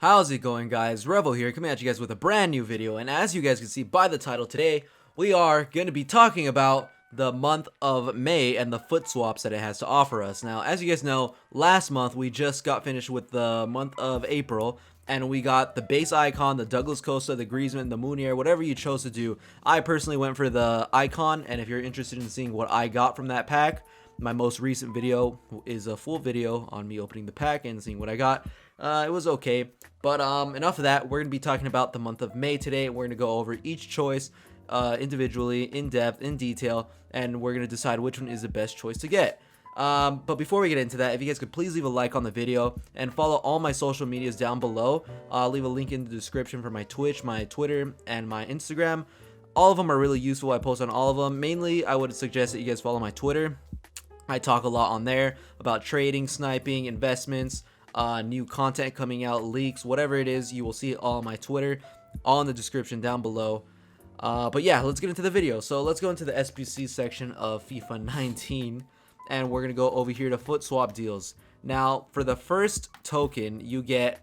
How's it going, guys? Revel here, coming at you guys with a brand new video, and as you guys can see by the title today, we are going to be talking about the month of May and the FUT swaps that it has to offer us. Now, as you guys know, last month we just got finished with the month of April, and we got the base icon, the Douglas Costa, the Griezmann, the Munier, whatever you chose to do. I personally went for the icon, and if you're interested in seeing what I got from that pack, my most recent video is a full video on me opening the pack and seeing what I got. It was okay, but enough of that. We're going to be talking about the month of May today. We're going to go over each choice individually, in depth, in detail, and we're going to decide which one is the best choice to get. But before we get into that, if you guys could please leave a like on the video and follow all my social medias down below. I'll leave a link in the description for my Twitch, my Twitter, and my Instagram. All of them are really useful. I post on all of them. Mainly, I would suggest that you guys follow my Twitter. I talk a lot on there about trading, sniping, investments, new content coming out, leaks, whatever it is. You will see it all on my Twitter, all in the description down below. But yeah, let's get into the video. So let's go into the SBC section of FIFA 19, and we're gonna go over here to FUT swap deals. Now, for the first token, you get,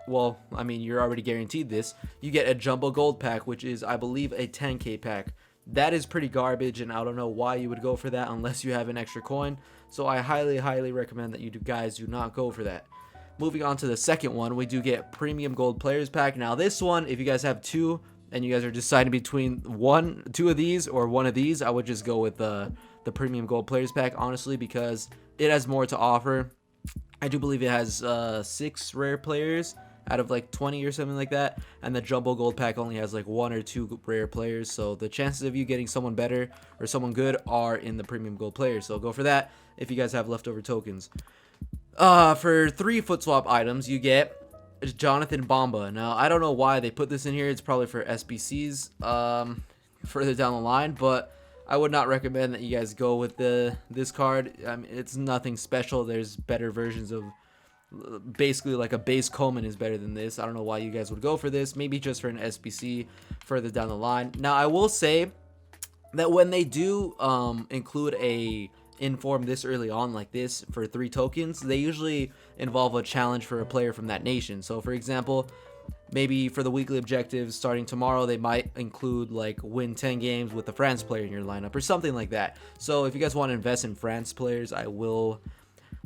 well, I mean, you're already guaranteed this. You get a jumbo gold pack, which is, I believe, a 10k pack. That is pretty garbage, and I don't know why you would go for that unless you have an extra coin. So I highly recommend that you guys do not go for that. Moving on to the second one, we do get premium gold players pack. Now this one, if you guys have two and you guys are deciding between two of these or one of these, I would just go with the premium gold players pack, honestly, because it has more to offer. I do believe it has 6 rare players out of like 20 or something like that, and the jumbo gold pack only has like 1 or 2 rare players, so the chances of you getting someone better or someone good are in the premium gold players. So go for that if you guys have leftover tokens. For 3 FUT swap items, you get Jonathan Bamba. Now I don't know why they put this in here. It's probably for SBCs further down the line, but I would not recommend that you guys go with this card. I mean, it's nothing special. There's better versions of, basically like a base Coleman is better than this. I don't know why you guys would go for this. Maybe just for an SBC further down the line. Now I will say that when they do include a inform this early on like this for 3 tokens, they usually involve a challenge for a player from that nation. So for example, maybe for the weekly objectives starting tomorrow, they might include like win 10 games with a France player in your lineup or something like that. So if you guys want to invest in France players, I will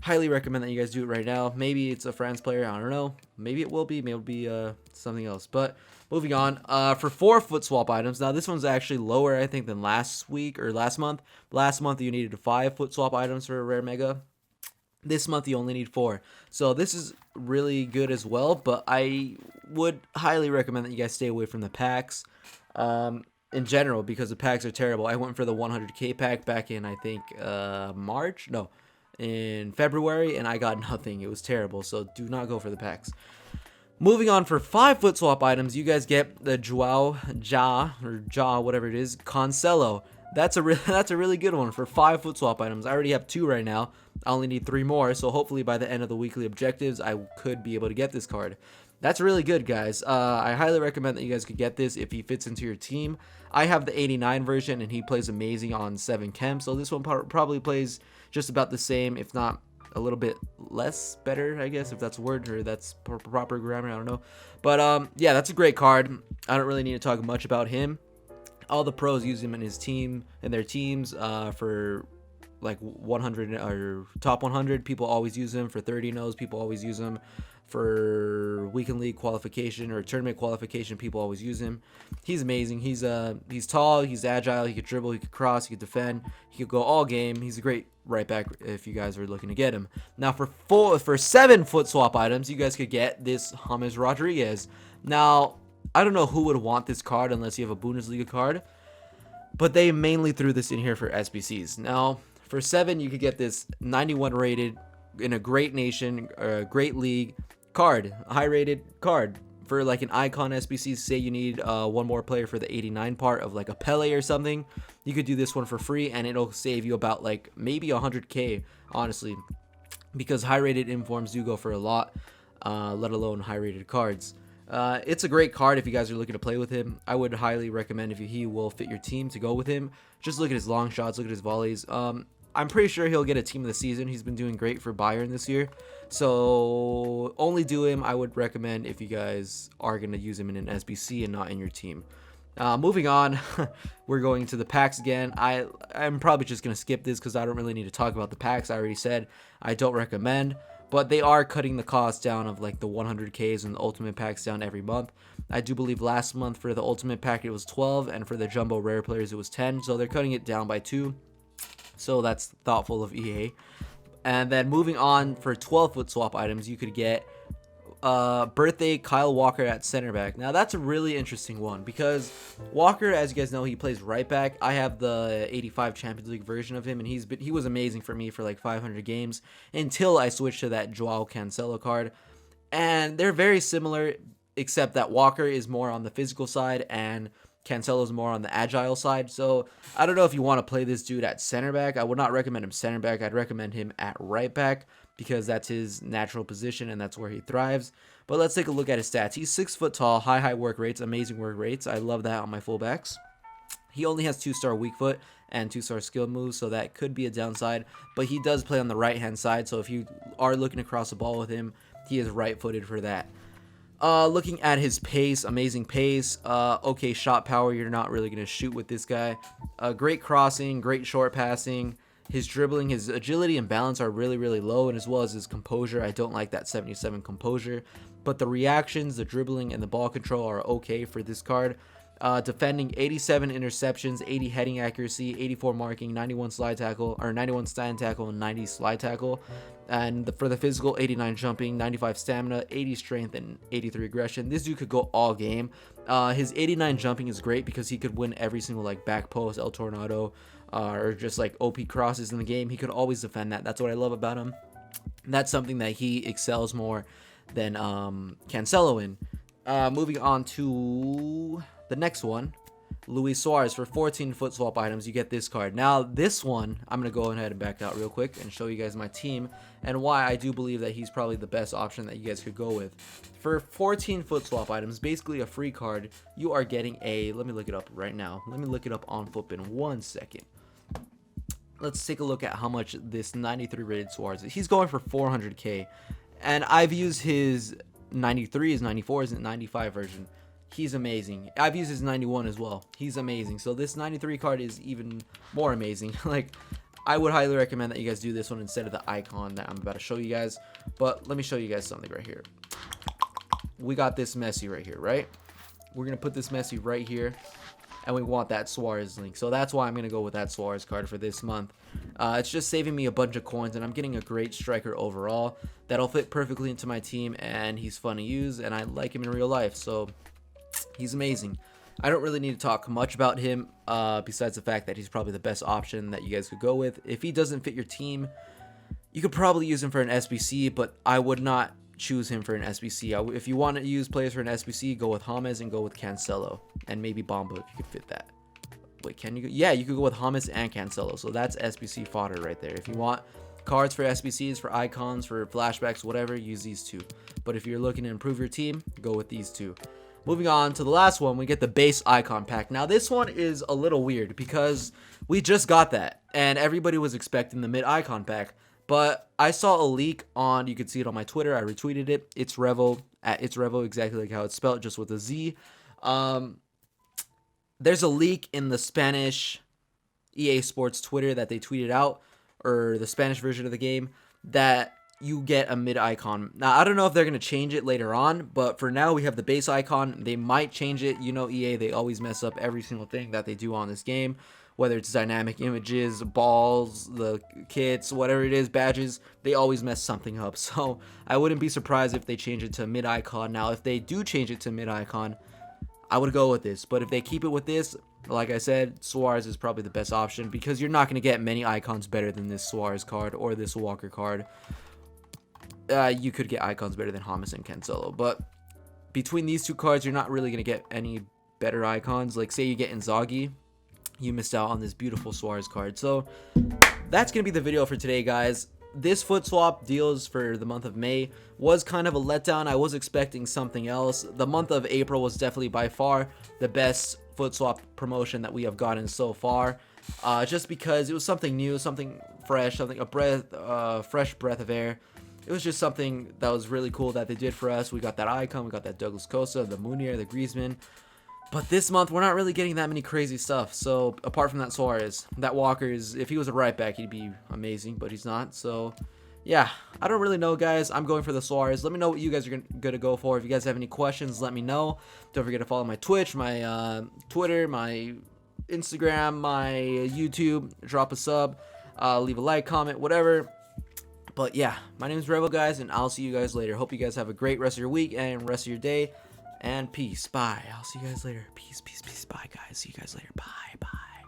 highly recommend that you guys do it right now. Maybe it's a France player, I don't know. Maybe it will be, maybe it'll be something else. But moving on, for 4 FUT swap items. Now this one's actually lower, I think, than last week or last month. Last month you needed 5 FUT swap items for a rare mega. This month you only need 4. So this is really good as well, but I would highly recommend that you guys stay away from the packs in general, because the packs are terrible. I went for the 100k pack back in, I think, in February, and I got nothing. It was terrible, so do not go for the packs. Moving on, for 5 FUT swap items, you guys get the whatever it is, Cancelo. That's a really good one for 5 FUT swap items. I already have 2 right now. I only need 3 more, so hopefully by the end of the weekly objectives, I could be able to get this card. That's really good, guys. I highly recommend that you guys could get this if he fits into your team. I have the 89 version, and he plays amazing on 7 chem, so this one probably plays just about the same, if not a little bit less better, I guess, if that's a word or that's proper grammar, I don't know. But yeah, that's a great card. I don't really need to talk much about him. All the pros use him in his team and their teams for like 100 or top 100. People always use him for 30-0s. People always use him for weekend league qualification or tournament qualification. People always use him. He's amazing. He's tall, he's agile, he could dribble, he could cross, he could defend, he could go all game. He's a great right back if you guys are looking to get him. Now for 7 FUT swap items, you guys could get this James Rodriguez. Now I don't know who would want this card unless you have a Bundesliga card, but they mainly threw this in here for SBCs. Now for 7, you could get this 91 rated in a great nation, a great league card, a high rated card for like an icon SBC. Say you need one more player for the 89 part of like a Pele or something, you could do this one for free, and it'll save you about like maybe 100k, honestly, because high rated informs do go for a lot, let alone high rated cards. It's a great card if you guys are looking to play with him. I would highly recommend, if he will fit your team, to go with him. Just look at his long shots, look at his volleys. I'm pretty sure he'll get a team of the season. He's been doing great for Bayern this year. So only do him. I would recommend if you guys are going to use him in an SBC and not in your team. Moving on, we're going to the packs again. I'm probably just going to skip this because I don't really need to talk about the packs. I already said I don't recommend, but they are cutting the cost down of like the 100Ks and the ultimate packs down every month. I do believe last month for the ultimate pack it was 12, and for the jumbo rare players it was 10, so they're cutting it down by 2. So that's thoughtful of EA. And then moving on, for 12 foot swap items, you could get birthday Kyle Walker at center back. Now that's a really interesting one because Walker, as you guys know, he plays right back. I have the 85 Champions League version of him, and he was amazing for me for like 500 games until I switched to that Joao Cancelo card. And they're very similar, except that Walker is more on the physical side and Cancelo's more on the agile side. So I don't know if you want to play this dude at center back. I would not recommend him center back. I'd recommend him at right back because that's his natural position and that's where he thrives. But let's take a look at his stats. He's 6 foot tall, high work rates, amazing work rates. I love that on my fullbacks. He only has 2-star weak foot and 2-star skill moves, so that could be a downside. But he does play on the right-hand side, so if you are looking to cross the ball with him, he is right-footed for that. Looking at his pace, amazing pace. Okay, shot power, you're not really going to shoot with this guy. Great crossing, great short passing. His dribbling, his agility and balance are really low, and as well as his composure. I don't like that 77 composure. But the reactions, the dribbling, and the ball control are okay for this card. Defending, 87 interceptions, 80 heading accuracy, 84 marking, 91 slide tackle, or 91 stand tackle, and 90 slide tackle. And for the physical, 89 jumping, 95 stamina, 80 strength, and 83 aggression. This dude could go all game. His 89 jumping is great because he could win every single like back post, El Tornado, or just like OP crosses in the game. He could always defend that. That's what I love about him. And that's something that he excels more than Cancelo in. Moving on to the next one, Luis Suarez. For 14 foot swap items, you get this card. Now, this one, I'm going to go ahead and back out real quick and show you guys my team and why I do believe that he's probably the best option that you guys could go with. For 14 foot swap items, basically a free card, you are getting a, let me look it up right now. Let me look it up on Footbin 1 second. Let's take a look at how much this 93 rated Suarez is. He's going for 400K, and I've used his 93, his 94, his 95 version. He's amazing. I've used his 91 as well. He's amazing. So this 93 card is even more amazing. Like, I would highly recommend that you guys do this one instead of the icon that I'm about to show you guys. But let me show you guys something right here. We got this Messi right here, right? We're going to put this Messi right here. And we want that Suarez link. So that's why I'm going to go with that Suarez card for this month. It's just saving me a bunch of coins, and I'm getting a great striker overall that'll fit perfectly into my team, and he's fun to use, and I like him in real life. So he's amazing. I don't really need to talk much about him besides the fact that he's probably the best option that you guys could go with. If he doesn't fit your team, you could probably use him for an SBC, but I would not choose him for an SBC. If you want to use players for an SBC, go with James and go with Cancelo and maybe Bomba if you could fit that. Wait, can you? Yeah, you could go with James and Cancelo. So that's SBC fodder right there. If you want cards for SBCs, for icons, for flashbacks, whatever, use these two. But if you're looking to improve your team, go with these two. Moving on to the last one, we get the base icon pack. Now this one is a little weird because we just got that and everybody was expecting the mid icon pack. But I saw a leak on, you could see it on my Twitter. I retweeted it. It's Revo, at It's Revo, exactly like how it's spelled, just with a Z. There's a leak in the Spanish EA Sports Twitter that they tweeted out, or the Spanish version of the game, that you get a mid icon. Now, I don't know if they're going to change it later on, but for now we have the base icon. They might change it. You know, EA, they always mess up every single thing that they do on this game. Whether it's dynamic images, balls, the kits, whatever it is, badges, they always mess something up. So I wouldn't be surprised if they change it to mid-icon. Now, if they do change it to mid-icon, I would go with this. But if they keep it with this, like I said, Suarez is probably the best option because you're not going to get many icons better than this Suarez card or this Walker card. You could get icons better than James and Cancelo. But between these two cards, you're not really going to get any better icons. Like, say you get Inzaghi, you missed out on this beautiful Suarez card. So that's going to be the video for today, guys. This foot swap deals for the month of May was kind of a letdown. I was expecting something else. The month of April was definitely by far the best foot swap promotion that we have gotten so far. Just because it was something new, something fresh, something fresh breath of air. It was just something that was really cool that they did for us. We got that icon, we got that Douglas Costa, the Munier, the Griezmann. But this month, we're not really getting that many crazy stuff. So, apart from that Suarez, that Walker is, if he was a right back, he'd be amazing, but he's not. So, yeah, I don't really know, guys. I'm going for the Suarez. Let me know what you guys are going to go for. If you guys have any questions, let me know. Don't forget to follow my Twitch, my Twitter, my Instagram, my YouTube. Drop a sub, leave a like, comment, whatever. But yeah, my name is Rebel, guys, and I'll see you guys later. Hope you guys have a great rest of your week and rest of your day. And peace. Bye. I'll see you guys later. Peace, peace, peace. Bye, guys. See you guys later. Bye, bye.